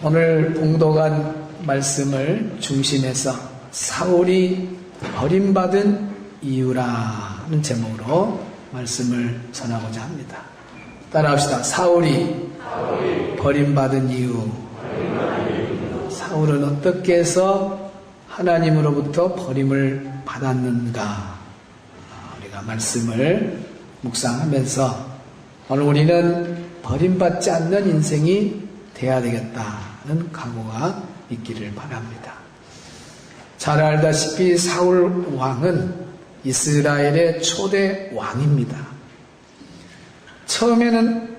오늘 봉독한 말씀을 중심해서 사울이 버림받은 이유라는 제목으로 말씀을 전하고자 합니다. 따라합시다. 사울이 버림받은 이유. 사울은 어떻게 해서 하나님으로부터 버림을 받았는가? 우리가 말씀을 묵상하면서 오늘 우리는 버림받지 않는 인생이 돼야 되겠다는 각오가 있기를 바랍니다. 잘 알다시피 사울 왕은 이스라엘의 초대 왕입니다. 처음에는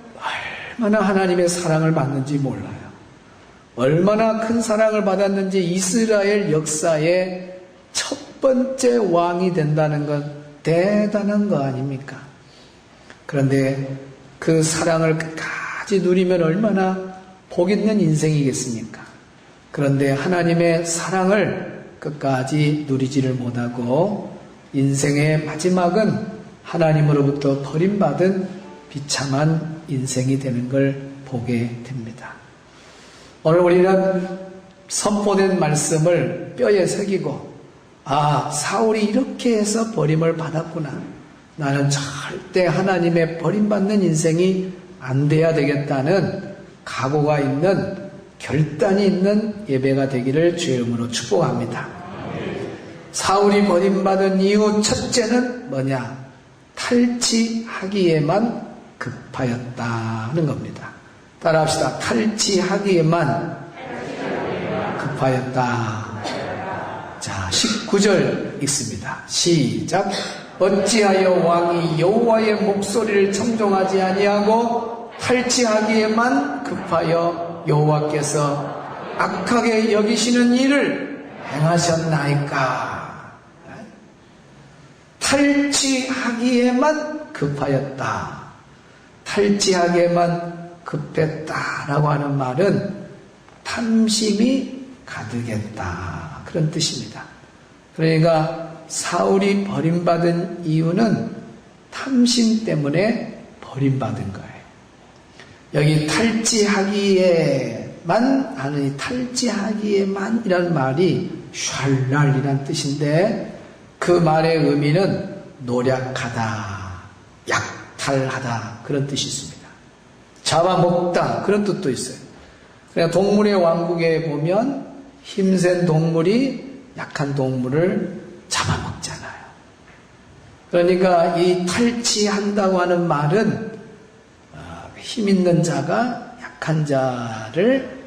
얼마나 하나님의 사랑을 받는지 몰라요. 얼마나 큰 사랑을 받았는지 이스라엘 역사의 첫 번째 왕이 된다는 건 대단한 거 아닙니까? 그런데 그 사랑을 끝까지 누리면 얼마나 복 있는 인생이겠습니까? 그런데 하나님의 사랑을 끝까지 누리지를 못하고 인생의 마지막은 하나님으로부터 버림받은 비참한 인생이 되는 걸 보게 됩니다. 오늘 우리는 선포된 말씀을 뼈에 새기고 사울이 이렇게 해서 버림을 받았구나. 나는 절대 하나님의 버림받는 인생이 안 돼야 되겠다는 각오가 있는 결단이 있는 예배가 되기를 주의 이름으로 축복합니다. 사울이 버림받은 이유 첫째는 뭐냐? 탈취하기에만 급하였다는 겁니다. 따라합시다. 탈취하기에만 급하였다. 자, 19절 읽습니다. 시작. 어찌하여 왕이 여호와의 목소리를 청종하지 아니하고 탈취하기에만 급하여 여호와께서 악하게 여기시는 일을 행하셨나이까? 탈취하기에만 급하였다. 탈취하기에만 급했다라고 하는 말은 탐심이 가득했다. 그런 뜻입니다. 그러니까 사울이 버림받은 이유는 탐심 때문에 버림받은 거예요. 여기 탈취하기에만 하는 이 탈취하기에만이라는 말이 샬랄이란 뜻인데 그 말의 의미는 노력하다, 약탈하다 그런 뜻이 있습니다. 잡아먹다 그런 뜻도 있어요. 그냥 동물의 왕국에 보면 힘센 동물이 약한 동물을 잡아먹잖아요. 그러니까 이 탈취한다고 하는 말은 힘 있는 자가 약한 자를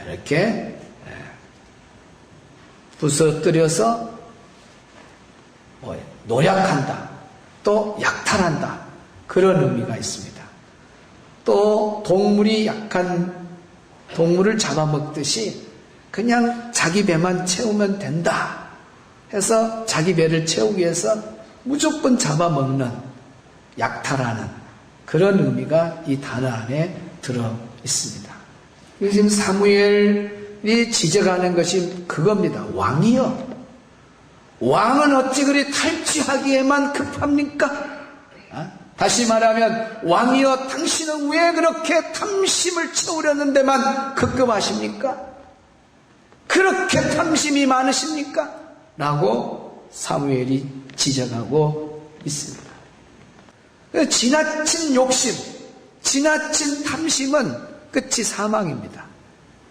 이렇게 부서뜨려서 노력한다, 또 약탈한다 그런 의미가 있습니다. 또 동물이 약한 동물을 잡아먹듯이 그냥 자기 배만 채우면 된다 해서 자기 배를 채우기 위해서 무조건 잡아먹는, 약탈하는 그런 의미가 이 단어 안에 들어 있습니다. 지금 사무엘이 지적하는 것이 그겁니다. 왕이요, 왕은 어찌 그리 탈취하기에만 급합니까? 다시 말하면 왕이여 당신은 왜 그렇게 탐심을 채우려는 데만 급급하십니까? 그렇게 탐심이 많으십니까? 라고 사무엘이 지적하고 있습니다. 지나친 욕심, 지나친 탐심은 끝이 사망입니다.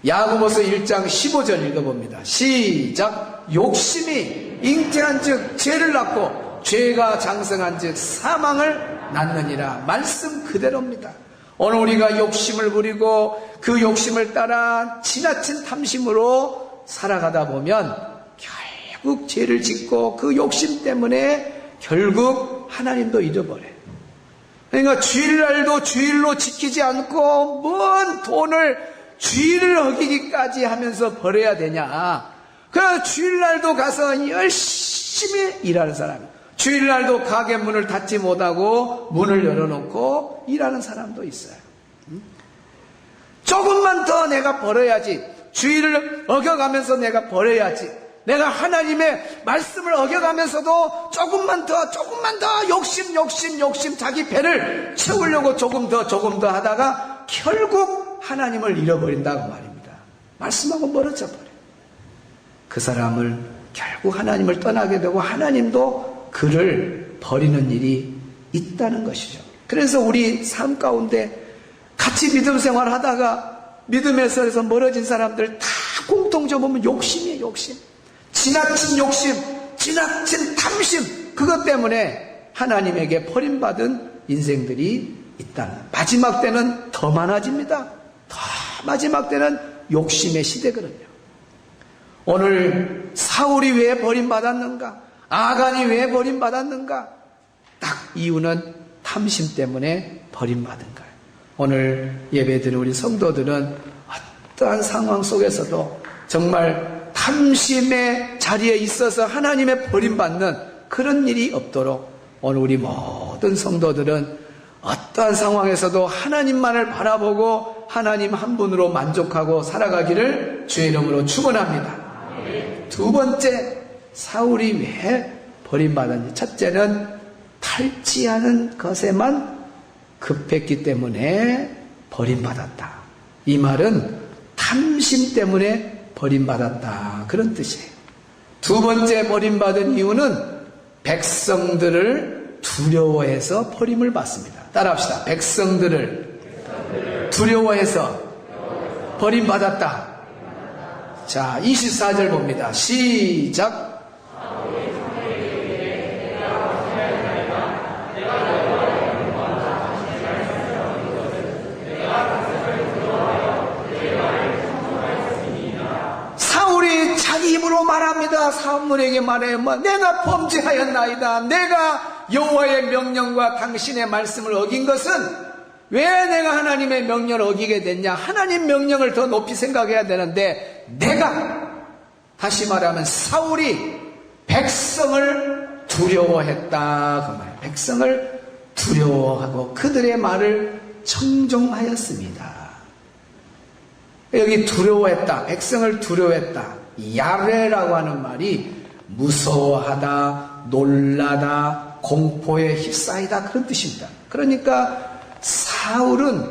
야고보서 1장 15절 읽어봅니다. 시작. 욕심이 잉태한 즉 죄를 낳고 죄가 장성한 즉 사망을 낳느니라. 말씀 그대로입니다. 오늘 우리가 욕심을 부리고 그 욕심을 따라 지나친 탐심으로 살아가다 보면 결국 죄를 짓고 그 욕심 때문에 결국 하나님도 잃어버려요. 그러니까 주일날도 주일로 지키지 않고 뭔 돈을 주일을 어기기까지 하면서 벌어야 되냐. 그 주일날도 가서 열심히 일하는 사람, 주일날도 가게 문을 닫지 못하고 문을 열어놓고 일하는 사람도 있어요. 조금만 더 내가 벌어야지, 주일을 어겨가면서 내가 벌어야지, 내가 하나님의 말씀을 어겨가면서도 조금만 더 욕심 자기 배를 채우려고 조금 더 하다가 결국 하나님을 잃어버린다고 말입니다. 말씀하고 멀어져 버려요. 그 사람을 결국 하나님을 떠나게 되고 하나님도 그를 버리는 일이 있다는 것이죠. 그래서 우리 삶 가운데 같이 믿음 생활하다가 믿음에서 멀어진 사람들 다 공통점 보면 욕심이에요. 욕심. 지나친 욕심, 지나친 탐심, 그것 때문에 하나님에게 버림받은 인생들이 있다는. 마지막 때는 더 많아집니다. 더 마지막 때는 욕심의 시대거든요. 오늘 사울이 왜 버림받았는가? 아간이 왜 버림받았는가? 딱 이유는 탐심 때문에 버림받은 거예요. 오늘 예배드리는 우리 성도들은 어떠한 상황 속에서도 정말 탐심의 자리에 있어서 하나님의 버림받는 그런 일이 없도록 오늘 우리 모든 성도들은 어떠한 상황에서도 하나님만을 바라보고 하나님 한 분으로 만족하고 살아가기를 주의 이름으로 축원합니다. 두 번째, 사울이 왜 버림받았는지. 첫째는 탈취하는 것에만 급했기 때문에 버림받았다. 이 말은 탐심 때문에 버림받았다, 그런 뜻이에요. 두 번째 버림받은 이유는 백성들을 두려워해서 버림을 받습니다. 따라합시다. 백성들을 두려워해서 버림받았다. 자, 24절 봅니다. 시작. 사울이 자기 입으로 말합니다. 사울에게 말해요. 내가 범죄하였나이다. 내가 여호와의 명령과 당신의 말씀을 어긴 것은 왜 내가 하나님의 명령을 어기게 됐냐? 하나님 명령을 더 높이 생각해야 되는데 내가, 다시 말하면 사울이 백성을 두려워했다, 그 말. 백성을 두려워하고 그들의 말을 청종하였습니다. 여기 두려워했다, 백성을 두려워했다. 야레라고 하는 말이 무서워하다, 놀라다, 공포에 휩싸이다, 그런 뜻입니다. 그러니까 사울은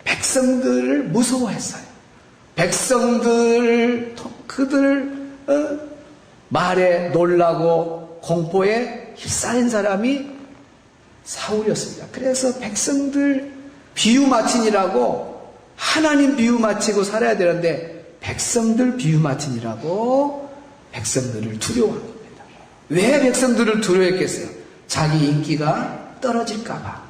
백성들을 무서워했어요. 그들 말에 놀라고 공포에 휩싸인 사람이 사울이었습니다. 그래서 백성들 비유 마친이라고, 하나님 비유 마치고 살아야 되는데 백성들 비유 마친이라고 백성들을 두려워한 겁니다. 왜 백성들을 두려워했겠어요? 자기 인기가 떨어질까 봐,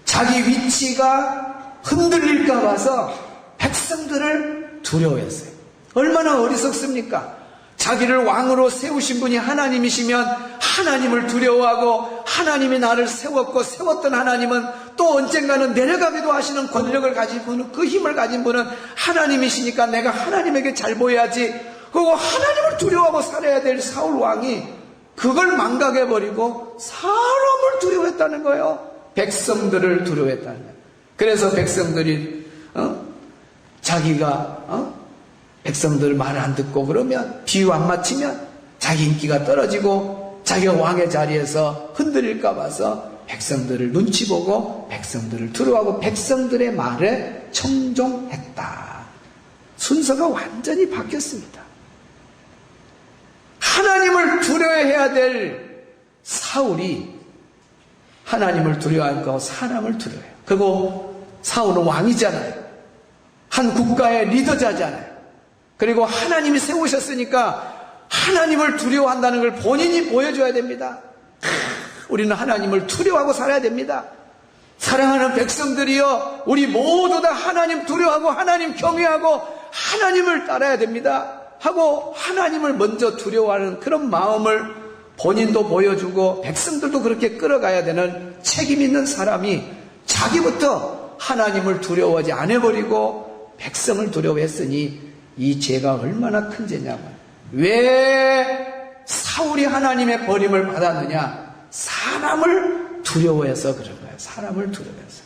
자기 위치가 흔들릴까 봐서 백성들을 두려워했어요. 얼마나 어리석습니까? 자기를 왕으로 세우신 분이 하나님이시면 하나님을 두려워하고, 하나님이 나를 세웠고 세웠던 하나님은 또 언젠가는 내려가기도 하시는 권력을 가진 분은, 그 힘을 가진 분은 하나님이시니까 내가 하나님에게 잘 보여야지. 그리고 하나님을 두려워하고 살아야 될 사울 왕이 그걸 망각해버리고 사람을 두려워했다는 거예요. 백성들을 두려워했다는 거예요. 그래서 백성들이 자기가 백성들 말 안 듣고 그러면, 비유 안 맞추면 자기 인기가 떨어지고 자기가 왕의 자리에서 흔들릴까 봐서 백성들을 눈치 보고 백성들을 두려워하고 백성들의 말에 청종했다. 순서가 완전히 바뀌었습니다. 하나님을 두려워해야 될 사울이 하나님을 두려워하고 사람을 두려워해요. 그리고 사울은 왕이잖아요. 한 국가의 리더자잖아요. 그리고 하나님이 세우셨으니까 하나님을 두려워한다는 걸 본인이 보여줘야 됩니다. 우리는 하나님을 두려워하고 살아야 됩니다. 사랑하는 백성들이여, 우리 모두 다 하나님 두려워하고 하나님 경외하고 하나님을 따라야 됩니다. 하고 하나님을 먼저 두려워하는 그런 마음을 본인도 보여주고 백성들도 그렇게 끌어가야 되는 책임 있는 사람이 자기부터 하나님을 두려워하지 않아버리고 백성을 두려워했으니 이 죄가 얼마나 큰 죄냐면, 왜 사울이 하나님의 버림을 받았느냐? 사람을 두려워해서 그런 거예요. 사람을 두려워해서.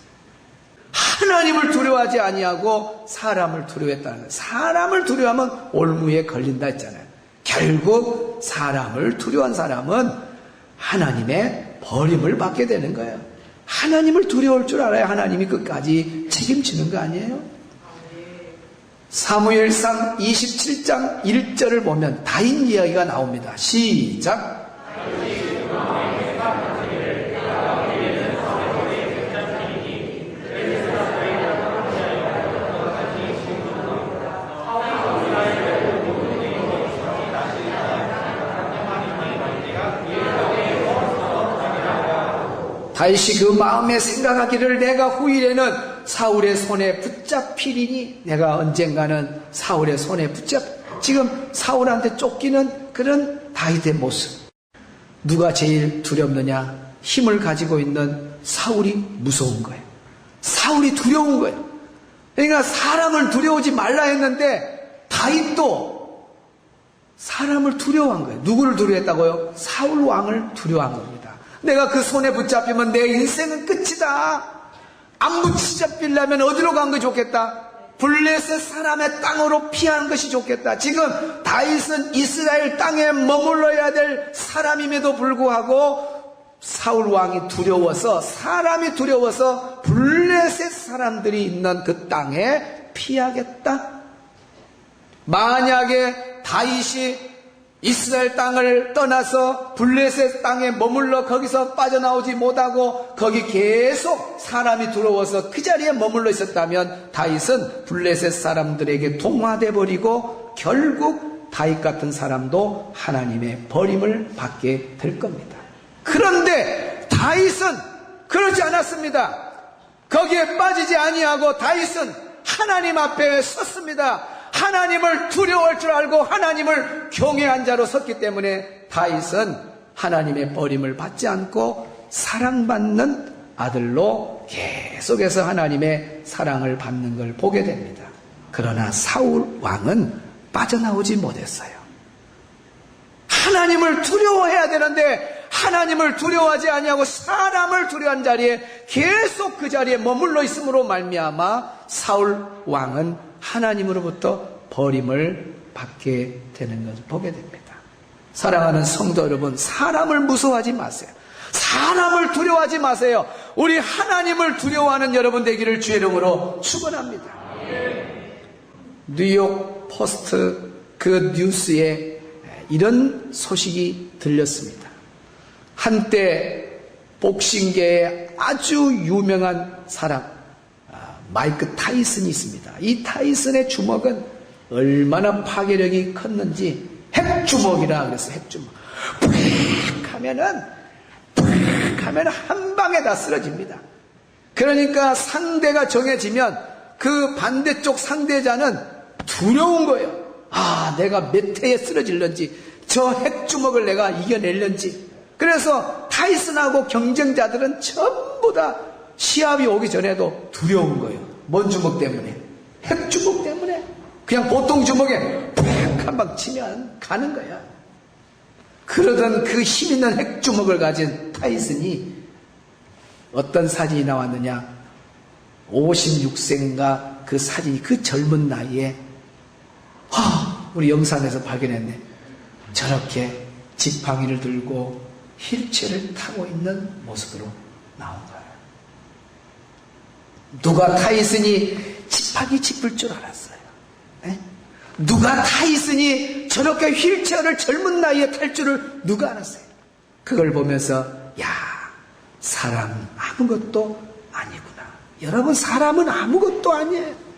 하나님을 두려워하지 아니하고 사람을 두려워했다는 거예요. 사람을 두려워하면 올무에 걸린다 했잖아요. 결국 사람을 두려워한 사람은 하나님의 버림을 받게 되는 거예요. 하나님을 두려울 줄 알아야 하나님이 끝까지 책임지는 거 아니에요? 사무엘상 27장 1절을 보면 다윗 이야기가 나옵니다. 시작. 다윗이 그 마음에 생각하기를 내가 후일에는 사울의 손에 붙잡히리니, 내가 언젠가는 사울의 손에 지금 사울한테 쫓기는 그런 다윗의 모습. 누가 제일 두렵느냐? 힘을 가지고 있는 사울이 무서운 거예요. 사울이 두려운 거예요. 그러니까 사람을 두려우지 말라 했는데 다윗도 사람을 두려워한 거예요. 누구를 두려워했다고요? 사울 왕을 두려워한 겁니다. 내가 그 손에 붙잡히면 내 인생은 끝이다. 안 붙잡히려면 어디로 간 게 좋겠다? 블레셋 사람의 땅으로 피하는 것이 좋겠다. 지금 다윗은 이스라엘 땅에 머물러야 될 사람임에도 불구하고 사울 왕이 두려워서, 사람이 두려워서 블레셋 사람들이 있는 그 땅에 피하겠다. 만약에 다윗이 이스라엘 땅을 떠나서 블레셋 땅에 머물러 거기서 빠져나오지 못하고 거기 계속 사람이 두려워서 그 자리에 머물러 있었다면 다윗은 블레셋 사람들에게 동화돼 버리고 결국 다윗 같은 사람도 하나님의 버림을 받게 될 겁니다. 그런데 다윗은 그러지 않았습니다. 거기에 빠지지 아니하고 다윗은 하나님 앞에 섰습니다. 하나님을 두려워할 줄 알고 하나님을 경외한 자로 섰기 때문에 다윗은 하나님의 버림을 받지 않고 사랑받는 아들로 계속해서 하나님의 사랑을 받는 걸 보게 됩니다. 그러나 사울 왕은 빠져나오지 못했어요. 하나님을 두려워해야 되는데 하나님을 두려워하지 아니하고 사람을 두려워한 자리에 계속 그 자리에 머물러 있음으로 말미암아 사울 왕은 하나님으로부터 버림을 받게 되는 것을 보게 됩니다. 사랑하는 성도 여러분, 사람을 무서워하지 마세요. 사람을 두려워하지 마세요. 우리 하나님을 두려워하는 여러분 되기를 주의 이름으로 축원합니다. 뉴욕 포스트 그 뉴스에 이런 소식이 들렸습니다. 한때 복싱계에 아주 유명한 사람 마이크 타이슨이 있습니다. 이 타이슨의 주먹은 얼마나 파괴력이 컸는지 핵주먹이라 그랬어요. 핵주먹. 푹 하면은 한 방에 다 쓰러집니다. 그러니까 상대가 정해지면 그 반대쪽 상대자는 두려운 거예요. 아, 내가 몇 회에 쓰러질런지, 저 핵주먹을 내가 이겨낼런지. 그래서 타이슨하고 경쟁자들은 전부 다 시합이 오기 전에도 두려운 거예요. 뭔 주먹 때문에? 핵주먹 때문에. 그냥 보통 주먹에 팍 한 방 치면 가는 거야. 그러던 그 힘있는 핵주먹을 가진 타이슨이 어떤 사진이 나왔느냐? 56세인가 그 사진이 그 젊은 나이에 우리 영상에서 발견했네. 저렇게 지팡이를 들고 휠체어를 타고 있는 모습으로 나온 거예요. 누가 타이슨이 지팡이 짚을 줄 알았어요? 에? 누가 타이슨이 저렇게 휠체어를 젊은 나이에 탈 줄을 누가 알았어요? 그걸 보면서 야, 사람 아무것도 아니구나. 여러분, 사람은 아무것도 아니에요.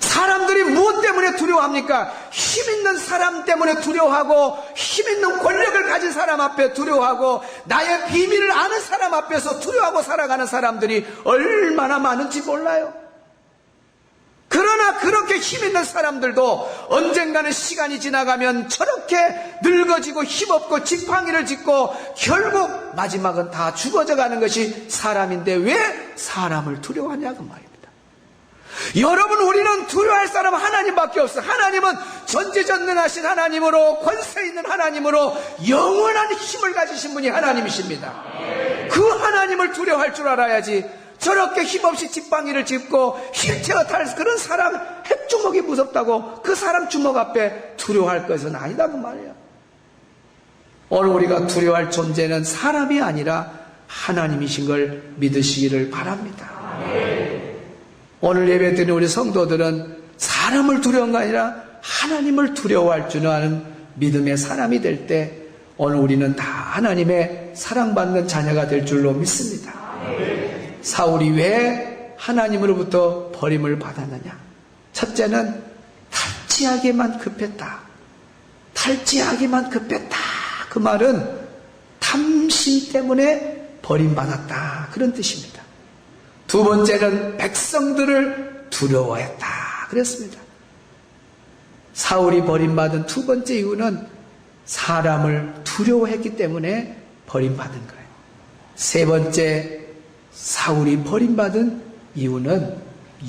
사람들이 무엇 때문에 두려워합니까? 힘있는 사람 때문에 두려워하고, 힘있는 권력을 가진 사람 앞에 두려워하고, 나의 비밀을 아는 사람 앞에서 두려워하고 살아가는 사람들이 얼마나 많은지 몰라요. 그러나 그렇게 힘있는 사람들도 언젠가는 시간이 지나가면 저렇게 늙어지고 힘없고 지팡이를 짚고 결국 마지막은 다 죽어져 가는 것이 사람인데 왜 사람을 두려워하냐고 말입니다. 여러분, 우리는 두려워할 사람은 하나님밖에 없어요. 하나님은 전지전능하신 하나님으로, 권세 있는 하나님으로 영원한 힘을 가지신 분이 하나님이십니다. 그 하나님을 두려워할 줄 알아야지. 저렇게 힘없이 지팡이를 짚고 휠체어 탈 그런 사람 핵주먹이 무섭다고 그 사람 주먹 앞에 두려워할 것은 아니다고 말이에요. 오늘 우리가 두려워할 존재는 사람이 아니라 하나님이신 걸 믿으시기를 바랍니다. 오늘 예배 드리는 우리 성도들은 사람을 두려운 게 아니라 하나님을 두려워할 줄 아는 믿음의 사람이 될 때 오늘 우리는 다 하나님의 사랑받는 자녀가 될 줄로 믿습니다. 사울이 왜 하나님으로부터 버림을 받았느냐? 첫째는 탈취하기만 급했다. 탈취하기만 급했다. 그 말은 탐심 때문에 버림받았다. 그런 뜻입니다. 두 번째는 백성들을 두려워했다. 그랬습니다. 사울이 버림받은 두 번째 이유는 사람을 두려워했기 때문에 버림받은 거예요. 세 번째, 사울이 버림받은 이유는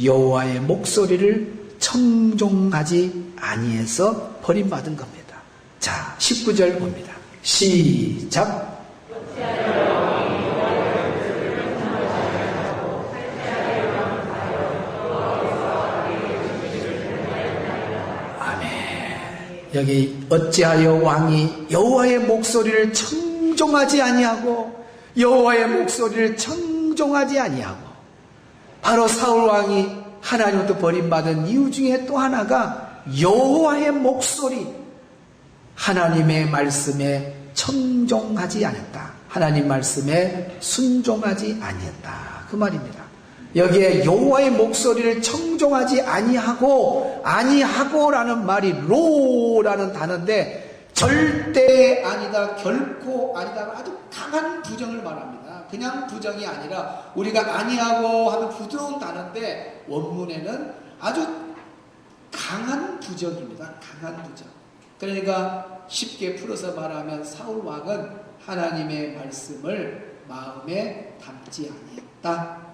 여호와의 목소리를 청종하지 아니해서 버림받은 겁니다. 자, 19절 봅니다. 시작. 여기 어찌하여 왕이 여호와의 목소리를 청종하지 아니하고 여호와의 목소리를 청종하지 아니하고 바로 사울 왕이 하나님부터 버림받은 이유 중에 또 하나가 여호와의 목소리, 하나님의 말씀에 청종하지 않았다. 하나님 말씀에 순종하지 아니했다. 그 말입니다. 여기에 여호와의 목소리를 청종하지 아니하고라는 말이 로라는 단어인데 절대 아니다, 결코 아니다, 아주 강한 부정을 말합니다. 그냥 부정이 아니라 우리가 아니하고 하는 부드러운 단어인데 원문에는 아주 강한 부정입니다. 강한 부정. 그러니까 쉽게 풀어서 말하면 사울 왕은 하나님의 말씀을 마음에 담지 아니했다.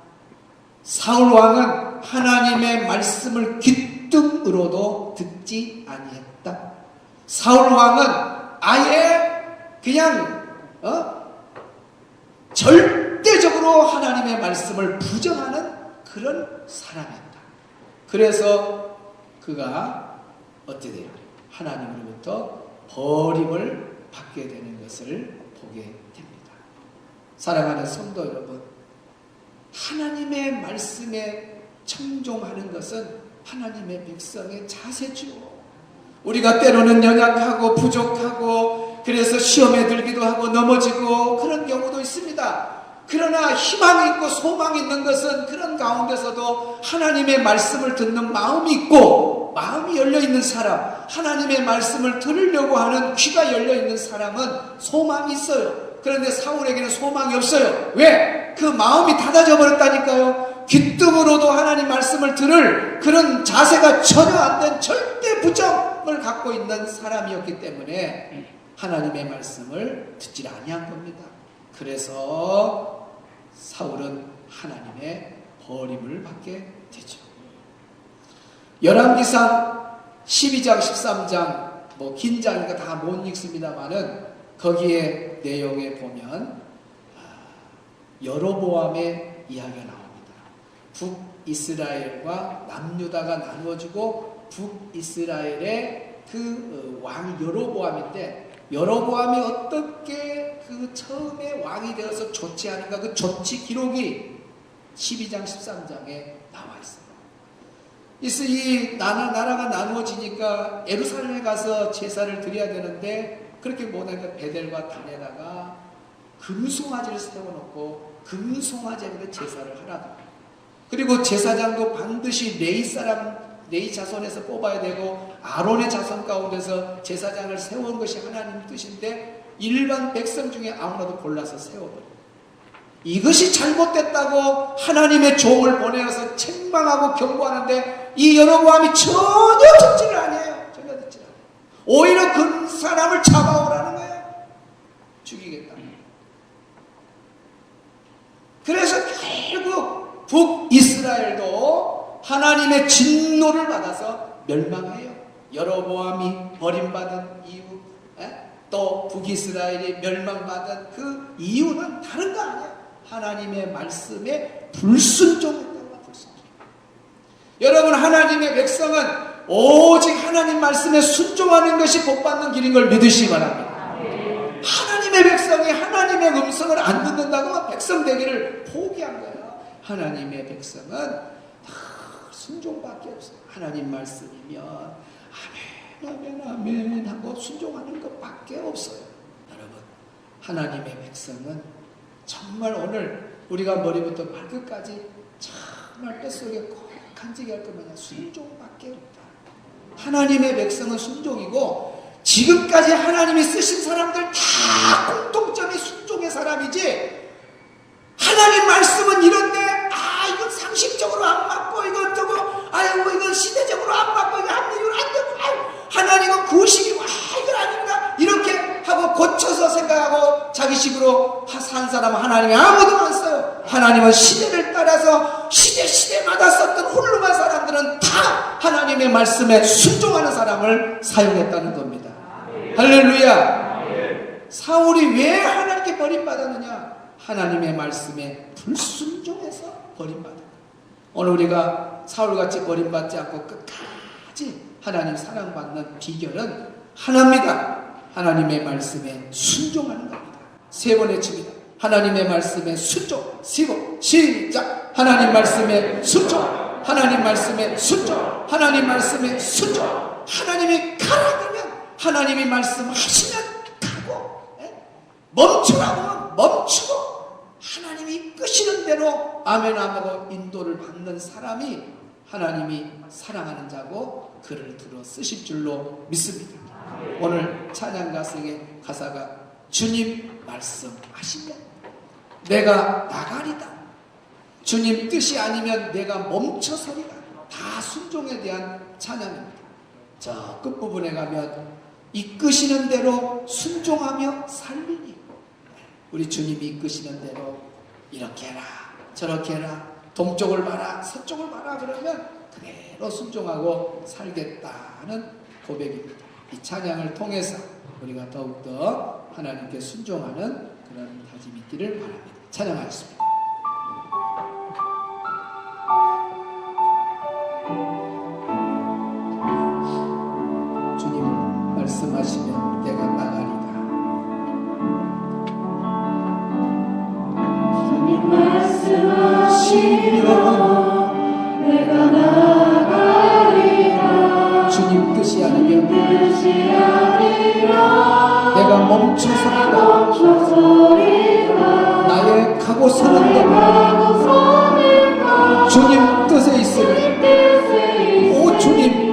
사울 왕은 하나님의 말씀을 귀뜸으로도 듣지 아니했다. 사울 왕은 아예 그냥 절대적으로 하나님의 말씀을 부정하는 그런 사람이었다. 그래서 그가 어떻게 돼요? 하나님으로부터 버림을 받게 되는 것을 보게 됩니다. 사랑하는 성도 여러분, 하나님의 말씀에 청종하는 것은 하나님의 백성의 자세죠. 우리가 때로는 연약하고 부족하고 그래서 시험에 들기도 하고 넘어지고 그런 경우도 있습니다. 그러나 희망이 있고 소망이 있는 것은 그런 가운데서도 하나님의 말씀을 듣는 마음이 있고 마음이 열려있는 사람, 하나님의 말씀을 들으려고 하는 귀가 열려있는 사람은 소망이 있어요. 그런데 사울에게는 소망이 없어요. 왜? 그 마음이 닫아져 버렸다니까요. 귀뜸으로도 하나님 말씀을 들을 그런 자세가 전혀 안 된 절대 부정을 갖고 있는 사람이었기 때문에 하나님의 말씀을 듣지 아니한 겁니다. 그래서 사울은 하나님의 버림을 받게 되죠. 열왕기상 12장 13장 긴 장이니까 다 못 읽습니다만은 거기에 내용에 보면 여로보암의 이야기가 나옵니다. 북이스라엘과 남유다가 나누어지고 북이스라엘의 그 왕 여로보암인데 여로보암이 어떻게 그 처음에 왕이 되어서 조치하는가 그 조치 기록이 12장 13장에 나와 있어요. 그래서 이 나라가 나누어지니까 예루살렘에 가서 제사를 드려야 되는데 그렇게 못하니까 베델과 단에다가 금송아지를 세워놓고 금송아지한테 제사를 하라고. 그리고 제사장도 반드시 레위 자손에서 뽑아야 되고 아론의 자손 가운데서 제사장을 세운 것이 하나님 뜻인데 일반 백성 중에 아무나도 골라서 세워버려요. 이것이 잘못됐다고 하나님의 종을 보내어서 책망하고 경고하는데 이 여로보암이 전혀 듣지를 않아요. 전혀 듣지를 않아요. 오히려 그 사람을 잡아오라는 거예요. 죽이겠다. 그래서 결국 북이스라엘도 하나님의 진노를 받아서 멸망해요. 여로보암이 버림받은 이유, 또 북이스라엘이 멸망받은 그 이유는 다른 거 아니야. 하나님의 말씀에 불순종했다는 거야. 불순종. 여러분, 하나님의 백성은 오직 하나님 말씀에 순종하는 것이 복받는 길인 걸 믿으시기 바랍니다. 하나님의 백성이 하나님의 음성을 안 듣는다고 백성 되기를 포기한 거예요. 하나님의 백성은 순종밖에 없어요. 하나님 말씀이면 아멘, 아멘, 아멘 하고 순종하는 것밖에 없어요. 여러분, 하나님의 백성은 정말 오늘 우리가 머리부터 발끝까지 정말 뱃속에 꼭 간직히 할 것만요. 순종밖에 없다. 하나님의 백성은 순종이고, 지금까지 하나님이 쓰신 사람들 다 공통점이 순종의 사람이지, 하나님 말씀은 이런데 이건 상식적으로 안 맞고, 이건 저거 이건 시대적으로 안 맞고, 이거 합리적으로 안 되고, 하나님은 구식이고 이건 아닙니다 이렇게 하고 고쳐서 생각하고 자기식으로 산 사람은 하나님이 아무도 안 써요. 하나님은 시대를 따라서 시대마다 썼던 훌륭한 사람들은 다 하나님의 말씀에 순종하는 사람을 사용했다는 겁니다. 할렐루야. 사울이 왜 하나님께 버림받았느냐? 하나님의 말씀에 불순종해서 버림받았다. 오늘 우리가 사울같이 버림받지 않고 끝까지 하나님 사랑받는 비결은 하나입니다. 하나님의 말씀에 순종하는 겁니다. 세 번의 칩니다. 하나님의 말씀에 순종. 시작. 하나님 말씀에 순종. 하나님 말씀에 순종. 하나님 말씀에 순종. 하나님이 가라 그러면 하나님이 말씀하시면 가고, 멈추라고 하면 멈추고, 하나님이 이끄시는 대로 아멘 하고 인도를 받는 사람이 하나님이 사랑하는 자고 그를 들어 쓰실 줄로 믿습니다. 오늘 찬양 가성의 가사가 주님 말씀하시면 내가 나가리다. 주님 뜻이 아니면 내가 멈춰서리다. 다 순종에 대한 찬양입니다. 저 끝부분에 가면 이끄시는 대로 순종하며 살리니, 우리 주님이 이끄시는 대로 이렇게 해라 저렇게 해라, 동쪽을 봐라 서쪽을 봐라 그러면 그대로 순종하고 살겠다는 고백입니다. 이 찬양을 통해서 우리가 더욱더 하나님께 순종하는 그런 다짐이 있기를 바랍니다. 찬양하겠습니다. 주님 말씀하시면 내가 나가리다. 주님 말씀하시면 내가 나가리라. 주님 뜻이 아니면 내가 멈춰서리다. 나의 가고 서는 것 주님 뜻에 있으니 오 주님.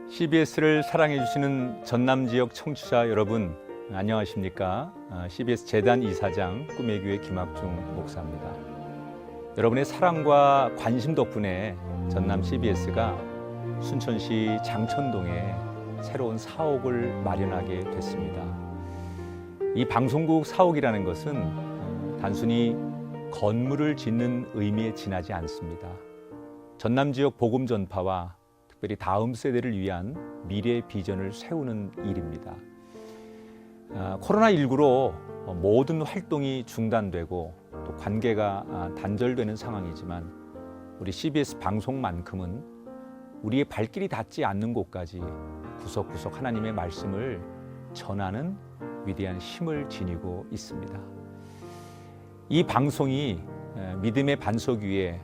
CBS를 사랑해주시는 전남지역 청취자 여러분, 안녕하십니까? CBS 재단 이사장 꿈의 교회 김학중 목사입니다. 여러분의 사랑과 관심 덕분에 전남 CBS가 순천시 장천동에 새로운 사옥을 마련하게 됐습니다. 이 방송국 사옥이라는 것은 단순히 건물을 짓는 의미에 지나지 않습니다. 전남 지역 복음 전파와 특별히 다음 세대를 위한 미래 비전을 세우는 일입니다. 코로나19로 모든 활동이 중단되고 또 관계가 단절되는 상황이지만 우리 CBS 방송만큼은 우리의 발길이 닿지 않는 곳까지 구석구석 하나님의 말씀을 전하는 위대한 힘을 지니고 있습니다. 이 방송이 믿음의 반석 위에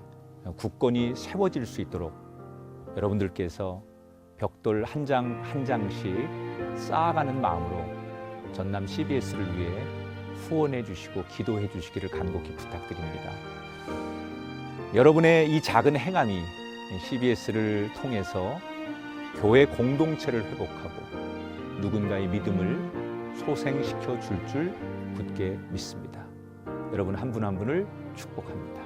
굳건히 세워질 수 있도록 여러분들께서 벽돌 한 장 한 장씩 쌓아가는 마음으로 전남 CBS를 위해 후원해 주시고 기도해 주시기를 간곡히 부탁드립니다. 여러분의 이 작은 행함이 CBS를 통해서 교회 공동체를 회복하고 누군가의 믿음을 소생시켜 줄 굳게 믿습니다. 여러분 한 분 한 분을 축복합니다.